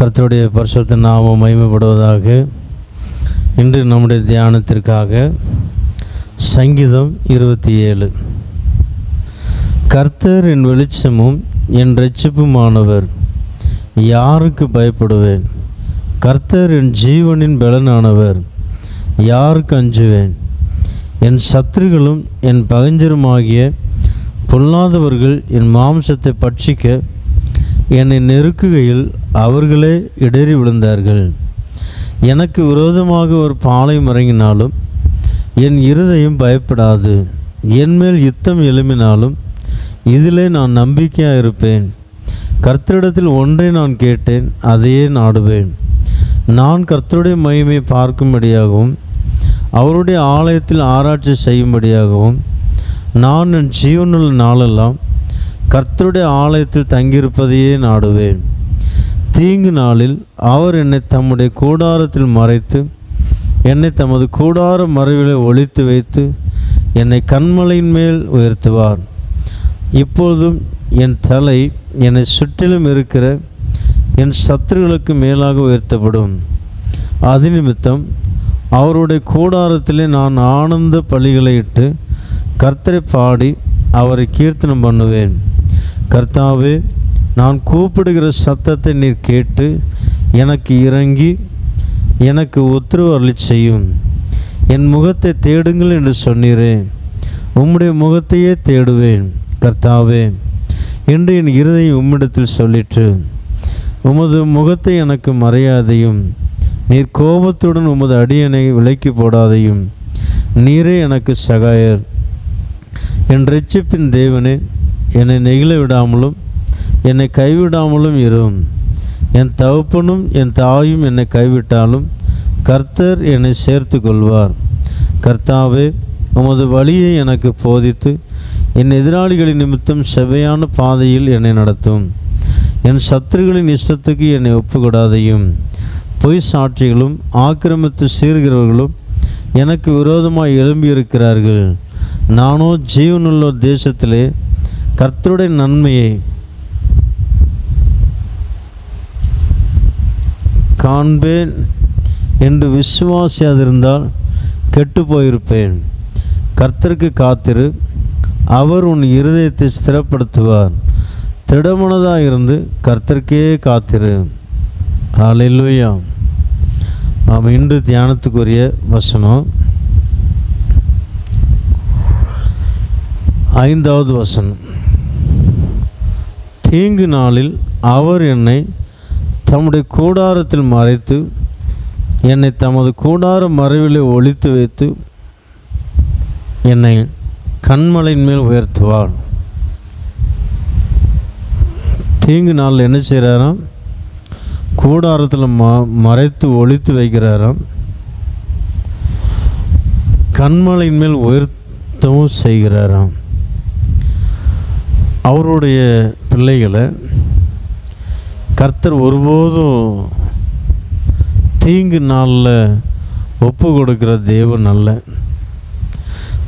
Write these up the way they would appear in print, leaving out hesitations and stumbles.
கர்த்தருடைய பரிசுத்த நாமம் மகிமைப்படுவதாக. இன்று நம்முடைய தியானத்திற்காக சங்கீதம் 27. கர்த்தர் என் வெளிச்சமும் என் இரட்சிப்புமானவர், யாருக்கு பயப்படுவேன்? கர்த்தர் என் ஜீவனின் பலனானவர், யாருக்கு அஞ்சுவேன்? என் சத்துருக்களும் என் பகைஞருமாகிய பொல்லாதவர்கள் என் மாம்சத்தை பட்சிக்க என்னை நெருக்குகையில் அவர்களே இடறி விழுந்தார்கள். எனக்கு விரோதமாக ஒரு பாளையம் இறங்கினாலும் என் இருதயம் பயப்படாது. என்மேல் யுத்தம் எழும்பினாலும் இதிலே நான் நம்பிக்கையாக இருப்பேன். கர்த்தரிடத்தில் ஒன்றை நான் கேட்டேன், அதையே நாடுவேன். நான் கர்த்தருடைய மகிமையை பார்க்கும்படியாகவும் அவருடைய ஆலயத்தில் ஆராய்ச்சி செய்யும்படியாகவும் நான் என் ஜீவனுள்ள நாளெல்லாம் கர்த்தருடைய ஆலயத்தில் தங்கியிருப்பதையே நாடுவேன். தீங்கு நாளில் அவர் என்னை தம்முடைய கூடாரத்தில் மறைத்து என்னை தமது கூடார மறைவிலே ஒளித்து வைத்து என்னை கன்மலையின் மேல் உயர்த்துவார். இப்பொழுதும் என் தலை என்னை சுற்றிலும் இருக்கிற என் சத்துருக்களுக்கு மேலாக உயர்த்தப்படும். அது நிமித்தம் அவருடைய கூடாரத்திலே நான் ஆனந்த பலிகளை இட்டு கர்த்தரை பாடி அவரை கீர்த்தனம் பண்ணுவேன். கர்த்தாவே, நான் கூப்பிடுகிற சத்தத்தை நீர் கேட்டு எனக்கு இறங்கி எனக்கு உத்தரவு அருளிச் செய்யும். என் முகத்தை தேடுங்கள் என்று சொன்னீரே, உம்முடைய முகத்தையே தேடுவேன். கர்த்தாவே, என்று என் இருதயம் உம்மிடத்தில் சொல்லிற்று. உமது முகத்தை எனக்கு மறையாதையும், நீர் கோபத்துடன் உமது அடியனை விலக்கி போடாதையும். நீரே எனக்கு சகாயர். என் இரட்சிப்பின் தேவனே, என்னை நெகிழ விடாமலும் என்னை கைவிடாமலும் இரும். என் தகப்பனும் என் தாயும் என்னை கைவிட்டாலும் கர்த்தர் என்னை சேர்த்து கொள்வார். கர்த்தாவே, உமது வழியை எனக்கு போதித்து என் எதிராளிகளின் நிமித்தம் செவ்வையான பாதையில் என்னை நடத்தும். என் சத்துருகளின் இஷ்டத்துக்கு என்னை ஒப்புக்கொடாதையும். பொய் சாட்சிகளும் ஆக்கிரமித்து சீர்கிறவர்களும் எனக்கு விரோதமாக எழும்பியிருக்கிறார்கள். நானோ ஜீவனுள்ள தேசத்திலே கர்த்தருடைய நன்மையை காண்பேன் என்று விசுவாசியாதிருந்தால் கெட்டு போயிருப்பேன். கர்த்தருக்கு காத்திரு, அவர் உன் இருதயத்தை ஸ்திரப்படுத்துவார். திடமனதாக இருந்து கர்த்தருக்கே காத்திரு. ஹல்லேலூயா. நாம் இன்று தியானத்துக்குரிய வசனம் 5வது வசனம். தீங்கு நாளில் அவர் என்னை தம்முடைய கூடாரத்தில் மறைத்து என்னை தமது கூடார மறைவிலே ஒளித்து வைத்து என்னை கன்மலையின் மேல் உயர்த்துவார். தீங்கு நாளில் என்ன செய்கிறாராம்? கூடாரத்தில் மறைத்து ஒளித்து வைக்கிறாராம். கன்மலையின் மேல் உயர்த்தவும் செய்கிறாராம். அவருடைய பிள்ளைகளை கர்த்தர் ஒருபோதும் தீங்கு நாளில் ஒப்பு கொடுக்கிற தேவன் அல்ல.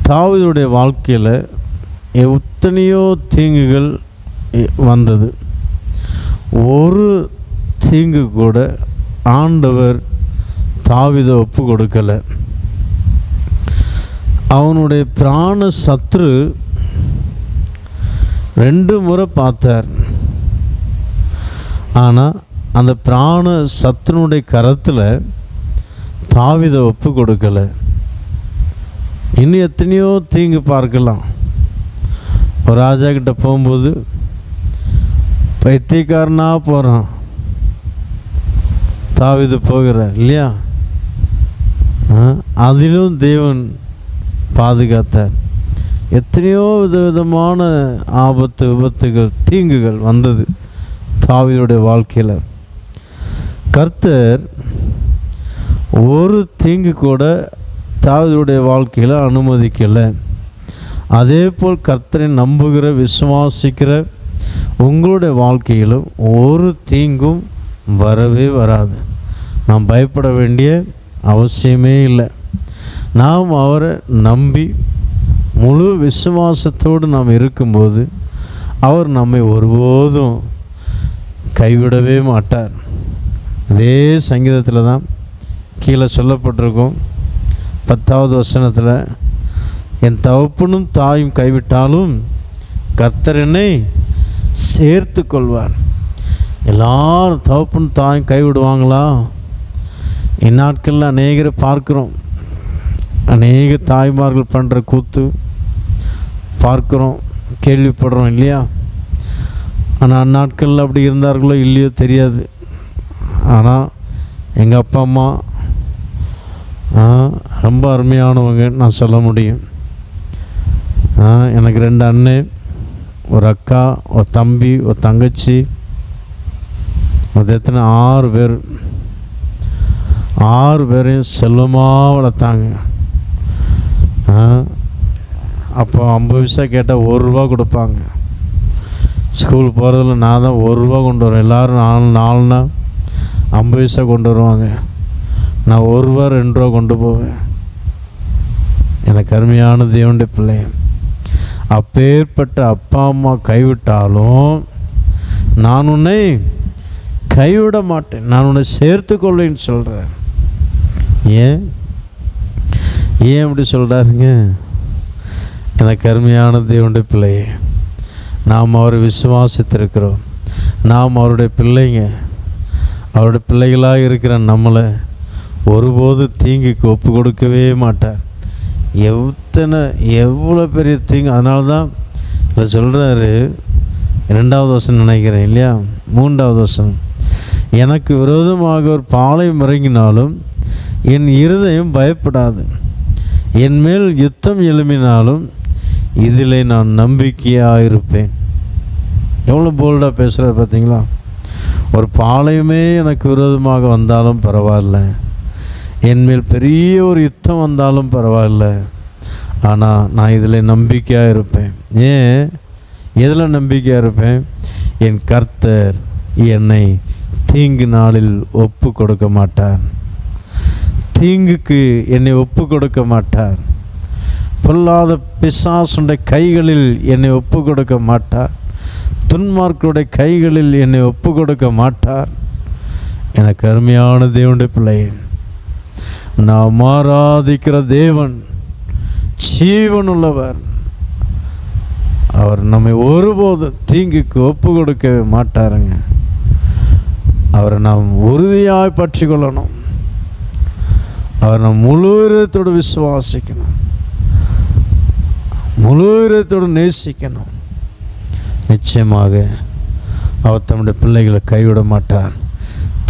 தாவீதுடைய வாழ்க்கையில் எத்தனையோ தீங்குகள் வந்தது. ஒரு தீங்கு கூட ஆண்டவர் தாவீதை ஒப்பு கொடுக்கலை. அவனுடைய பிராண சத்ரு 2 முறை பார்த்தார். ஆனால் அந்த பிராண சத்துனுடைய கரத்தில் தாவீதை ஒப்பு கொடுக்கலை. இன்னும் எத்தனையோ தீங்கு பார்க்கலாம். ஒரு ராஜா கிட்ட போகும்போது பைத்தியக்காரனாக போகிறான், தாவீது போகிறார் இல்லையா? அதிலும் தேவன் பாதுகாத்தார். எத்தனையோ விதவிதமான ஆபத்து, விபத்துகள், தீங்குகள் வந்தது தாவீதுடைய வாழ்க்கையில். கர்த்தர் ஒரு தீங்கு கூட தாவீதுடைய வாழ்க்கையில் அனுமதிக்கலை. அதே போல் கர்த்தரை நம்புகிற விசுவாசிக்கிற உங்களுடைய வாழ்க்கையிலும் ஒரு தீங்கும் வரவே வராது. நாம் பயப்பட வேண்டிய அவசியமே இல்லை. நாம் அவரை நம்பி முழு விசுவாசத்தோடு நாம் இருக்கும்போது அவர் நம்மை ஒருபோதும் கைவிடவே மாட்டார். அதே சங்கீதத்தில் தான் கீழே சொல்லப்பட்டிருக்கும் 10வது வசனத்தில், என் தகப்பனும் தாயும் கைவிட்டாலும் கர்த்தர் என்னை சேர்த்து கொள்வார். எல்லாரும் தகப்பனும் தாயும் கைவிடுவாங்களா? இந்நாட்களில் அநேகரை பார்க்குறோம். அநேக தாய்மார்கள் பண்ணுற கூத்து பார்க்குறோம், கேள்விப்படுறோம் இல்லையா? ஆனால் அந்நாட்களில் அப்படி இருந்தார்களோ இல்லையோ தெரியாது. ஆனால் எங்கள் அப்பா அம்மா ரொம்ப அருமையானவங்க நான் சொல்ல முடியும். எனக்கு 2 அண்ணன், ஒரு அக்கா, ஒரு தம்பி, ஒரு தங்கச்சி, அது எத்தனை 6 பேர். 6 பேரையும் செல்வமாக வளர்த்தாங்க. அப்போ 50 பைசா கேட்டால் 1 ரூபா கொடுப்பாங்க. ஸ்கூல் போகிறதுல நான் தான் 1 ரூபா கொண்டு வருவேன். எல்லோரும் 4னா 50 பைசா கொண்டு வருவாங்க. நான் 1 ரூபா 2 ரூபா கொண்டு போவேன். எனக்கு அருமையான தேவனுடைய பிள்ளை. அப்பேற்பட்ட அப்பா அம்மா கைவிட்டாலும் நான் உன்னை கைவிட மாட்டேன், நான் உன்னை சேர்த்து கொள்வேன்னு சொல்கிறேன். ஏன் அப்படி சொல்கிறாருங்க? எனக்கு அருமையான தேவனுடைய பிள்ளையே, நாம் அவரை விசுவாசித்திருக்கிறோம். நாம் அவருடைய பிள்ளைங்க. அவருடைய பிள்ளைகளாக இருக்கிற நம்மளை ஒருபோது தீங்குக்கு ஒப்பு கொடுக்கவே மாட்டார். எவ்வளோ பெரிய தீங்கு. அதனால தான் இல்லை சொல்கிறாரு, 2வது வசனம் நினைக்கிறேன் இல்லையா, 3வது வசனம், எனக்கு விரோதமாக ஒரு பாளையம் இறங்கினாலும் என் இருதயம் பயப்படாது, என் மேல் யுத்தம் எழும்பினாலும் இதில் நான் நம்பிக்கையாக இருப்பேன். எவ்வளோ போல்டாக பேசுகிறார் பார்த்தீங்களா? ஒரு பாளையமே எனக்கு விரோதமாக வந்தாலும் பரவாயில்ல, என்மேல் பெரிய ஒரு யுத்தம் வந்தாலும் பரவாயில்ல, ஆனால் நான் இதில் நம்பிக்கையாக இருப்பேன். ஏன் எதில் நம்பிக்கையாக இருப்பேன்? என் கர்த்தர் என்னை தீங்கு நாளில் ஒப்பு கொடுக்க மாட்டார், தீங்குக்கு என்னை ஒப்பு கொடுக்க மாட்டார், பொல்லாத பிசாசுடைய கைகளில் என்னை ஒப்பு கொடுக்க மாட்டார், துன்மார்க்குடைய கைகளில் என்னை ஒப்பு கொடுக்க மாட்டார். எனக்கு அருமையான தேவனுடைய பிள்ளை, நாம் ஆராதிக்கிற தேவன் ஜீவன் உள்ளவர். அவர் நம்மை ஒருபோது தீங்குக்கு ஒப்பு கொடுக்கவே மாட்டாருங்க. அவரை நாம் உறுதியாய் பற்றி கொள்ளணும். அவர் நாம் முழு இதயத்தோடு விசுவாசிக்கணும், முழு இதயத்தோடு நேசிக்கணும். நிச்சயமாக அவர் தம்முடைய பிள்ளைகளை கைவிட மாட்டார்,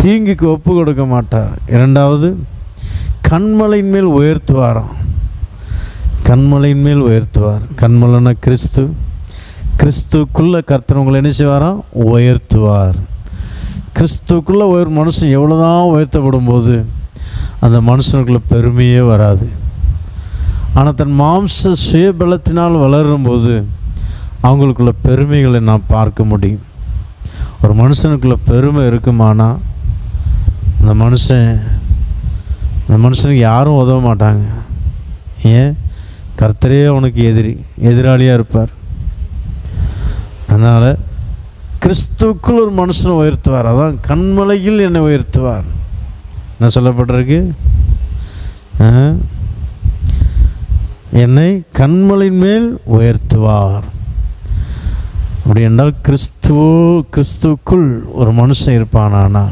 தீங்குக்கு ஒப்பு கொடுக்க மாட்டார். 2வது, கண்மலையின் மேல் உயர்த்துவாராம். கண்மலையின் மேல் உயர்த்துவார். கண்மலைன்னா கிறிஸ்து. கிறிஸ்துக்குள்ளே கர்த்தர் உங்களை என்ன செய்வாராம்? உயர்த்துவார். கிறிஸ்துக்குள்ளே ஒரு மனுஷன் எவ்வளோதான் உயர்த்தப்படும் போது அந்த மனுஷனுக்குள்ளே பெருமையே வராது. ஆனால் தன் மாம்ச சுயபலத்தினால் வளரும்போது அவங்களுக்குள்ள பெருமைகளை நாம் பார்க்க முடியும். ஒரு மனுஷனுக்குள்ள பெருமை இருக்குமானா அந்த மனுஷனுக்கு யாரும் உதவ மாட்டாங்க. ஏன்? கர்த்தரே அவனுக்கு எதிராளியாக இருப்பார். அதனால் கிறிஸ்துவுக்குள் ஒரு மனுஷனை உயர்த்துவார். அதான் கண்மலையில் என்னை உயர்த்துவார் என்ன சொல்லப்பட்டிருக்கு? என்னை கண்மலையின் மேல் உயர்த்துவார். அப்படி என்றால் கிறிஸ்துவுக்குள் ஒரு மனுஷன் இருப்பானா?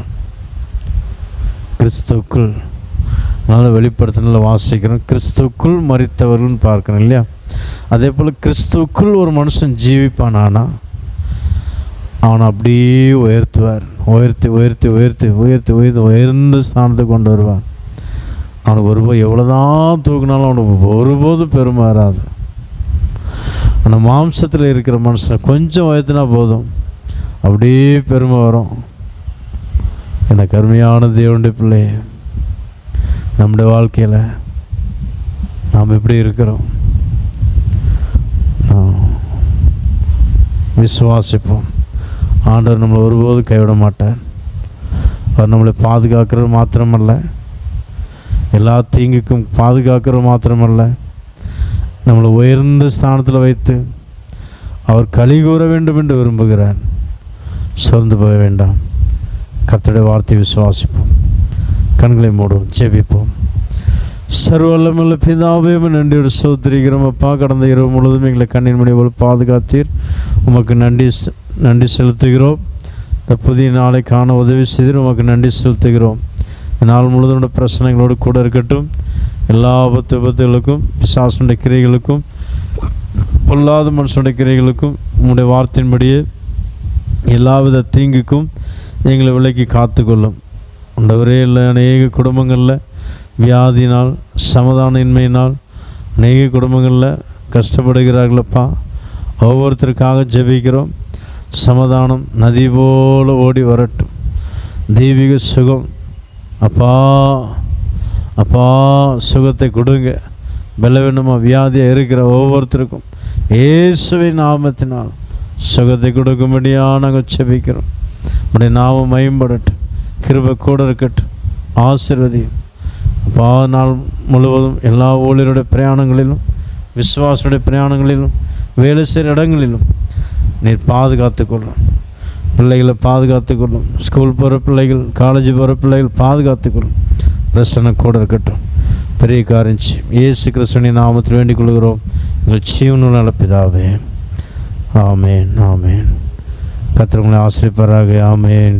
கிறிஸ்துவுக்குள். அதனால் வெளிப்படுத்தினால வாசிக்கிறோம், கிறிஸ்துவுக்குள் மரித்தவர்கள்னு பார்க்கணும் இல்லையா? அதே போல் கிறிஸ்துவுக்குள் ஒரு மனுஷன் ஜீவிப்பானா அவனை அப்படியே உயர்த்துவார். உயர்த்தி உயர்த்தி உயர்த்தி உயர்த்தி உயர்த்தி உயர்ந்த ஸ்தானத்துக்கு கொண்டு வருவார். அவனுக்கு ஒருபோது எவ்வளோதான் தூக்கினாலும் அவனுக்கு ஒருபோதும் பெருமை வராது. ஆனால் மாம்சத்தில் இருக்கிற மனுஷன் கொஞ்சம் உயர்த்தினா போதும் அப்படியே பெருமை வரும். எனக்கு அருமையான தேவனுடைய பிள்ளை, நம்முடைய வாழ்க்கையில் நாம் எப்படி இருக்கிறோம்? விசுவாசிப்போம். ஆண்டவர் நம்மளை ஒருபோதும் கைவிட மாட்டார். அவர் நம்மளை பாதுகாக்கிறது மாத்திரமல்ல, எல்லா தீங்குக்கும் பாதுகாக்கிறது மாத்திரமல்ல, நம்மளை உயர்ந்த ஸ்தானத்தில் வைத்து அவர் களி கூற வேண்டும் என்று விரும்புகிறார். சோர்ந்து போக வேண்டாம். கர்த்தருடைய வார்த்தை விசுவாசிப்போம். கண்களை மூடுவோம், ஜெபிப்போம். சர்வவல்லமையுள்ள பிதாவே, நன்றியோடு ஸ்தோத்திரிக்கிறோம் அப்பா. கடந்த இரவு முழுவதும் எங்களை கண்ணின் மணி போல் பாதுகாத்தீர். உமக்கு நன்றி செலுத்துகிறோம். இந்த புதிய நாளை காண உதவி செய்து உமக்கு நன்றி செலுத்துகிறோம். நாள் முழுவதும் பிரச்சனைகளோடு கூட இருக்கட்டும். எல்லா விபத்துகளுக்கும், பிசாசுடைய கிரைகளுக்கும், பொல்லாத மனுஷனுடைய கிரைகளுக்கும், உங்களுடைய வார்த்தையின்படியே எல்லாவித தீங்குக்கும் எங்களை விலக்கி காத்துக்கொள்ளும். ஆண்டவரே, இல்லை அநேக குடும்பங்களில் வியாதினால், சமாதான இன்மையினால் அநேக குடும்பங்களில் கஷ்டப்படுகிறார்களப்பா. ஒவ்வொருத்தருக்காக ஜெபிக்கிறோம். சமாதானம் நதி போல ஓடி வரட்டும். தெய்வீக சுகம் அப்பா, அப்பா சுகத்தை கொடுங்க. பலவீனமாக வியாதியாக இருக்கிற ஒவ்வொருத்தருக்கும் இயேசுவின் நாமத்தினால் சுகத்தை கொடுக்கும்படியாக நாங்கள் ஜெபிக்கிறோம். நம்முடைய நாமம் மேம்படட்டும், கிருபை கூட இருக்கட்டும், ஆசீர்வதியும் அப்பா. நாள் முழுவதும் எல்லா ஊழியருடைய பிரயாணங்களிலும், விசுவாசனுடைய பிரயாணங்களிலும், வேலை செய்கிற இடங்களிலும் நீர் பாதுகாத்துக்கொள்ளும். பிள்ளைகளை பாதுகாத்துக்கொள்ளும். ஸ்கூல் போகிற பிள்ளைகள், காலேஜ் போகிற பிள்ளைகள் பாதுகாத்துக்கொள்ளும். பிரச்சனை கூட இருக்கட்டும். பெரிய காரியம் இயேசு கிறிஸ்துவின் நாமத்தில் வேண்டிக் கொள்கிறோம் எங்கள் ஜீவனுள்ள நல்ல பிதாவே. ஆமேன், ஆமேன். கர்த்தர் உங்களை ஆசீர்வதிப்பாராக. ஆமேன்.